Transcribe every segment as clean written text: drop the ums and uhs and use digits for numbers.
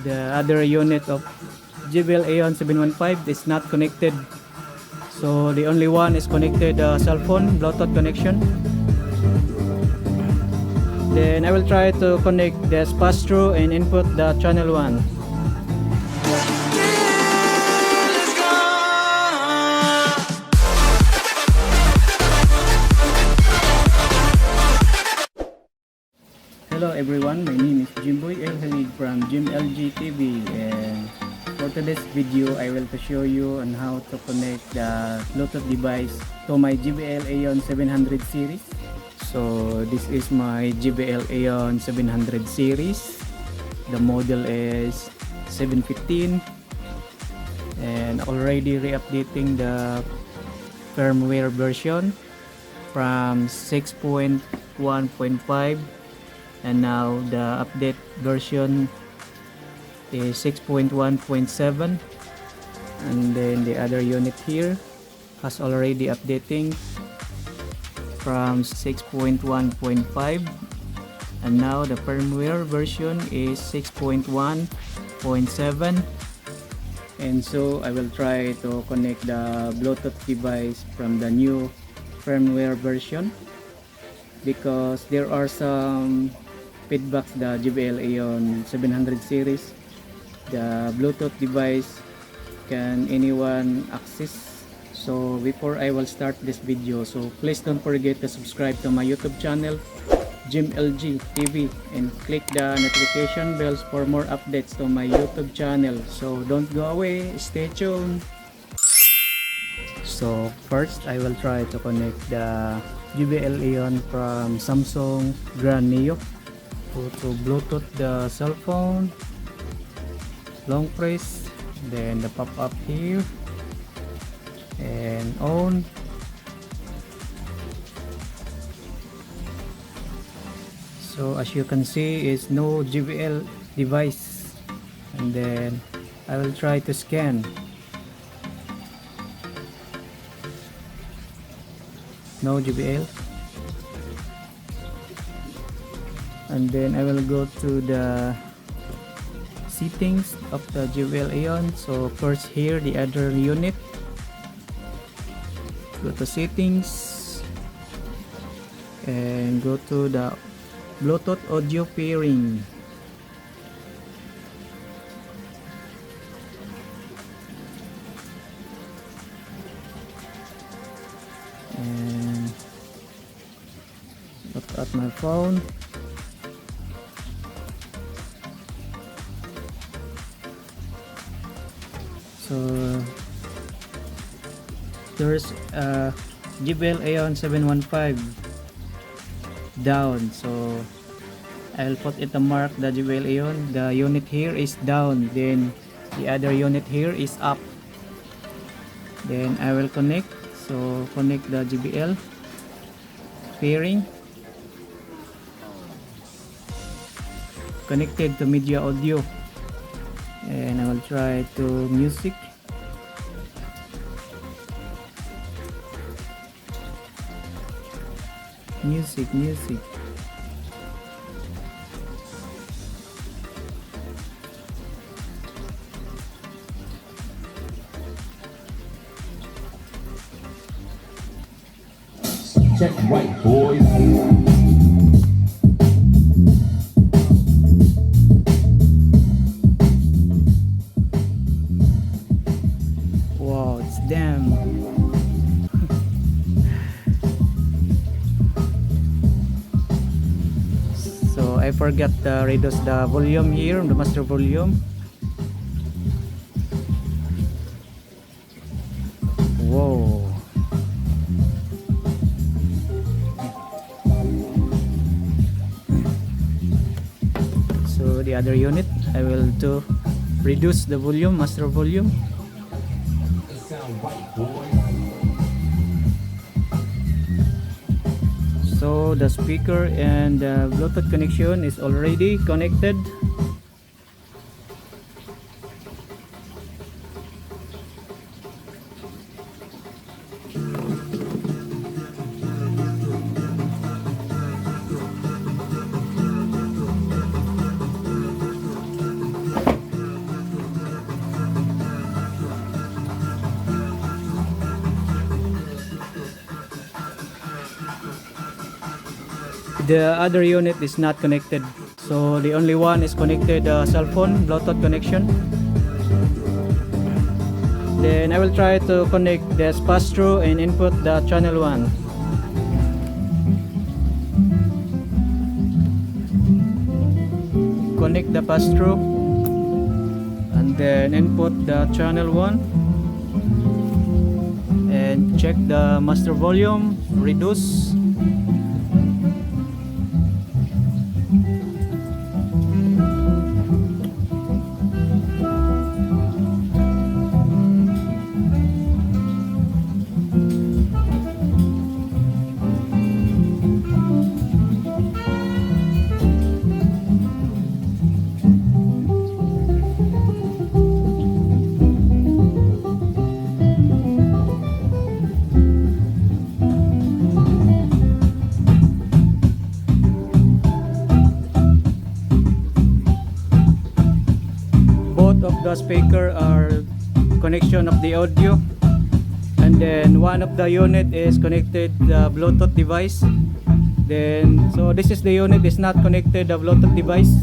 the other unit of Jbl Eon 715 is not connected. So the only one is connected cell phone Bluetooth connection. Then I will try to connect this pass-through and input the channel 1. Hello everyone, my name is Jbl Eon from Jbl TV, and for today's video I will show you on how to connect the Bluetooth device to my Jbl Eon 700 series. So this is my Jbl Eon 700 series. The model is 715 and already re-updating the firmware version from 6.1.5, and now the update version is 6.1.7, and then the other unit here has already updating from 6.1.5, and now the firmware version is 6.1.7. and so I will try to connect the Bluetooth device from the new firmware version, because there are some feedbacks the Jbl Eon 700 series the Bluetooth device can anyone access. So before I will start this video, so please don't forget to subscribe to my YouTube channel Jbl TV and click the notification bells for more updates to my YouTube channel. So don't go away, stay tuned. So first I will try to connect the Jbl Eon from Samsung Grand Neo to Bluetooth the cell phone. Long press, then the pop-up here and on. So as you can see is no Jbl device, and then I will try to scan. No Jbl, and then I will go to the settings of the Jbl Eon. So first here the other unit, go to settings and go to the Bluetooth audio pairing. And look at my phone. So there's a Jbl Eon 715 down, so I'll put it a mark the Jbl Eon. The unit here is down, then the other unit here is up. Then I will connect, so connect the Jbl pairing, connected to media audio, and I will try to music. Music. Check right, boys. Wow, it's damn. So I forgot to reduce the volume here, the master volume. Whoa. So the other unit I will do reduce the volume, master volume. So the speaker and the Bluetooth connection is already connected. the other unit is not connected, so the only one is connected cell phone Bluetooth connection. Then I will try to connect this pass-through and input the channel 1. Connect the pass-through and then input the channel 1 and check the master volume, reduce. Of the speaker are connection of the audio, and then one of the unit is connected the Bluetooth device. Then so this is the unit is not connected the Bluetooth device,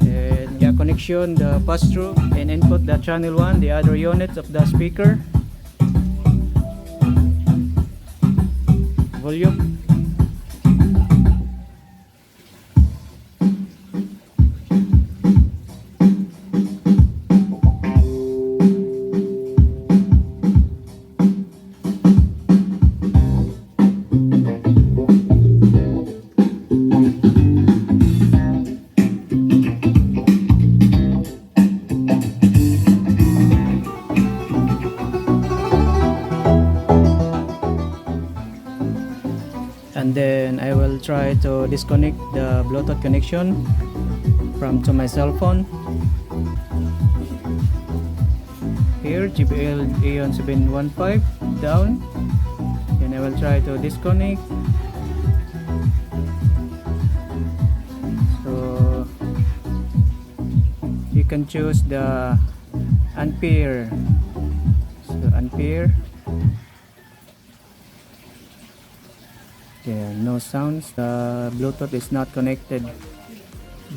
and the connection the pass through and input the channel 1, the other units of the speaker volume. And then I will try to disconnect the Bluetooth connection to my cell phone. Here Jbl Eon 715 down. Then I will try to disconnect. So you can choose the ampere. So ampere. Yeah, no sounds. The Bluetooth is not connected.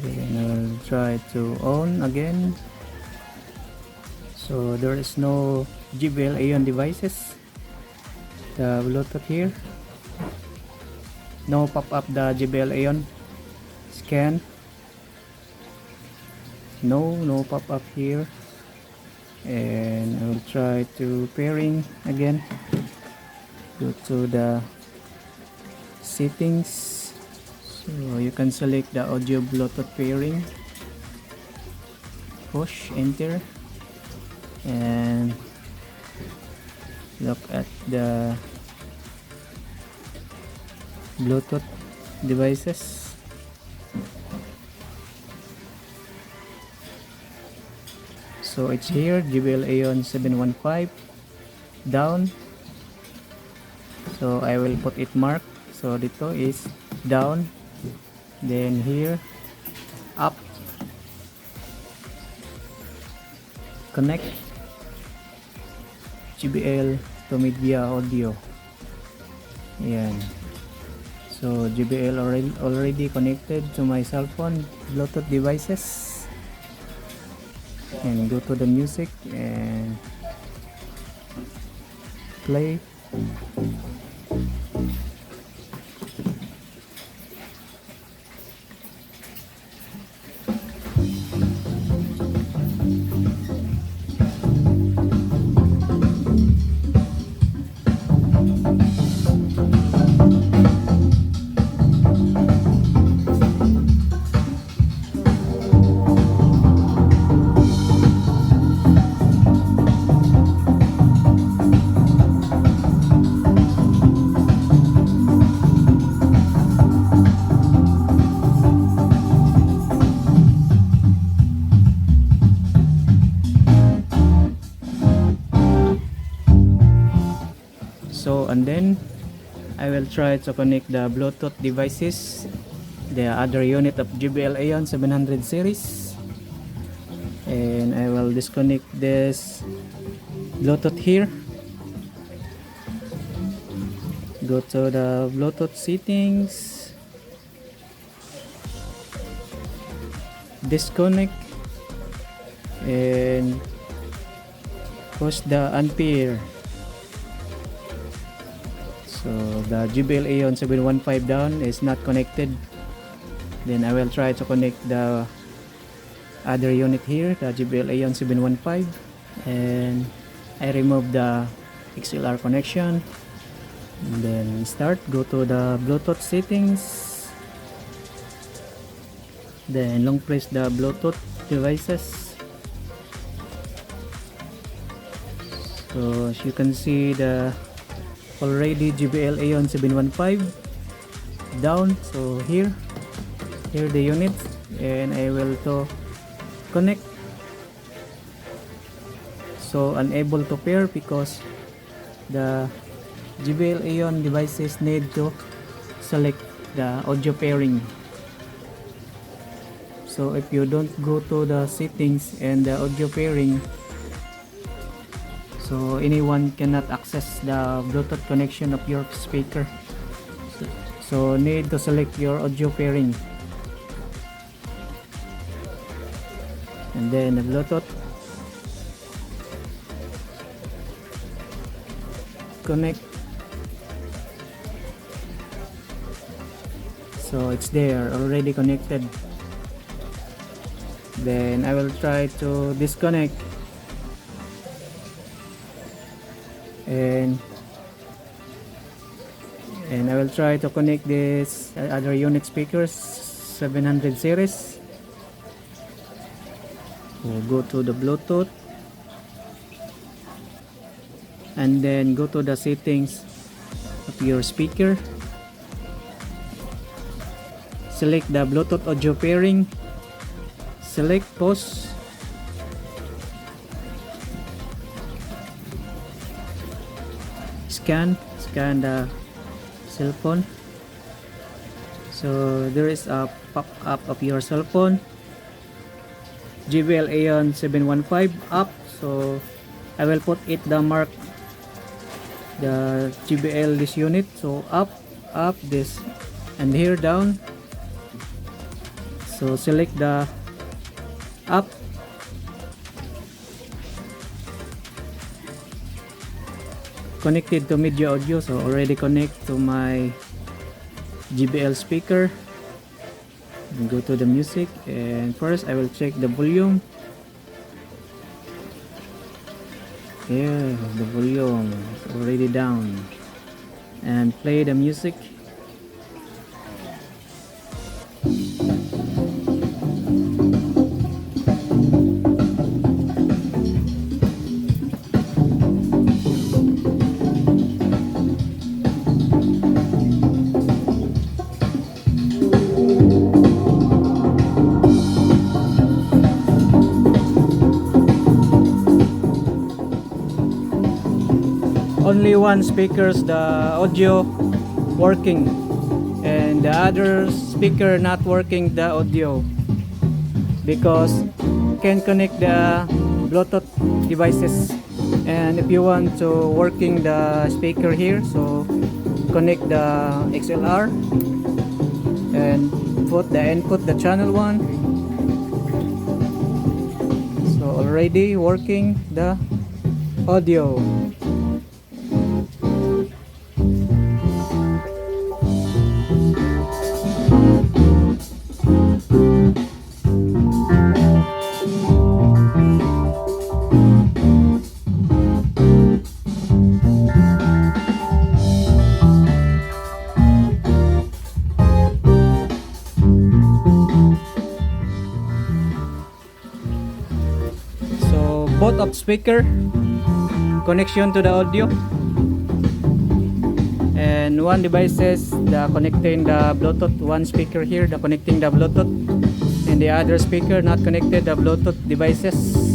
Then I'll try to on again. So there is no Jbl Eon devices. The Bluetooth here. No pop up the Jbl Eon scan. No pop up here. And I'll try to pairing again. Go to the settings, so you can select the audio Bluetooth pairing, push enter, and look at the Bluetooth devices. So it's here Jbl Eon 715 down, so I will put it marked. So dito is down, then here up, connect Jbl to media audio. Yan. So Jbl already connected to my cell phone Bluetooth devices, and go to the music and play. So and then I will try to connect the Bluetooth devices, the other unit of Jbl Eon 700 series, and I will disconnect this Bluetooth here, Go to the Bluetooth settings, disconnect, and push the ampere. So the Jbl Eon 715 down is not connected. Then I will try to connect the other unit here, the Jbl Eon 715, and I remove the XLR connection. And then start, go to the Bluetooth settings, then long press the Bluetooth devices. So as you can see, the already Jbl Eon 715 down. So here the units, and I will to connect. So unable to pair because the Jbl Eon devices need to select the audio pairing. So if you don't go to the settings and the audio pairing, so anyone cannot access the Bluetooth connection of your speaker. So need to select your audio pairing, and then the Bluetooth, connect. So it's there, already connected. Then I will try to disconnect, and I will try to connect this other unit speakers 700 series. We'll go to the Bluetooth, and then go to the settings of your speaker, select the Bluetooth audio pairing, select pause, scan the cell phone. So there is a pop-up of your cell phone, Jbl Eon 715 up. So I will put it the mark, the JBL this unit. So up this, and here down. So select the up, connected to media audio. So already connect to my JBL speaker, and go to the music, and first I will check the volume. Yeah, the volume is already down, and play the music. Only one speakers the audio working, and the other speaker not working the audio, because can connect the Bluetooth devices. And if you want to working the speaker here, so connect the XLR and put the input, the channel 1. So already working the audio. Both of speaker connection to the audio, and one devices the connecting the Bluetooth, one speaker here the connecting the Bluetooth, and the other speaker not connected the Bluetooth devices.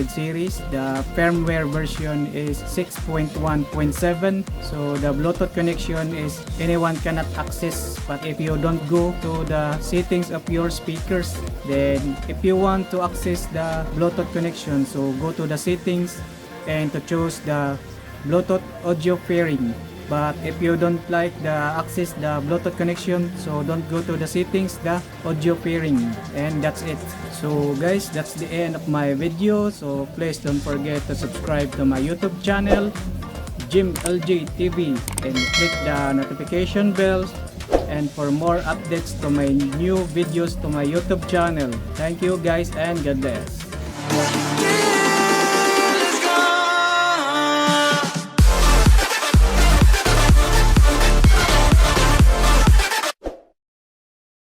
500 series. The firmware version is 6.1.7. So the Bluetooth connection is anyone cannot access, but if you don't go to the settings of your speakers, then if you want to access the Bluetooth connection, so go to the settings and to choose the Bluetooth audio pairing. But if you don't like the access the Bluetooth connection, so don't go to the settings, the audio pairing, and that's it. So guys, that's the end of my video. So please don't forget to subscribe to my YouTube channel, Jbl TV, and click the notification bell and for more updates to my new videos to my YouTube channel. Thank you guys and God bless.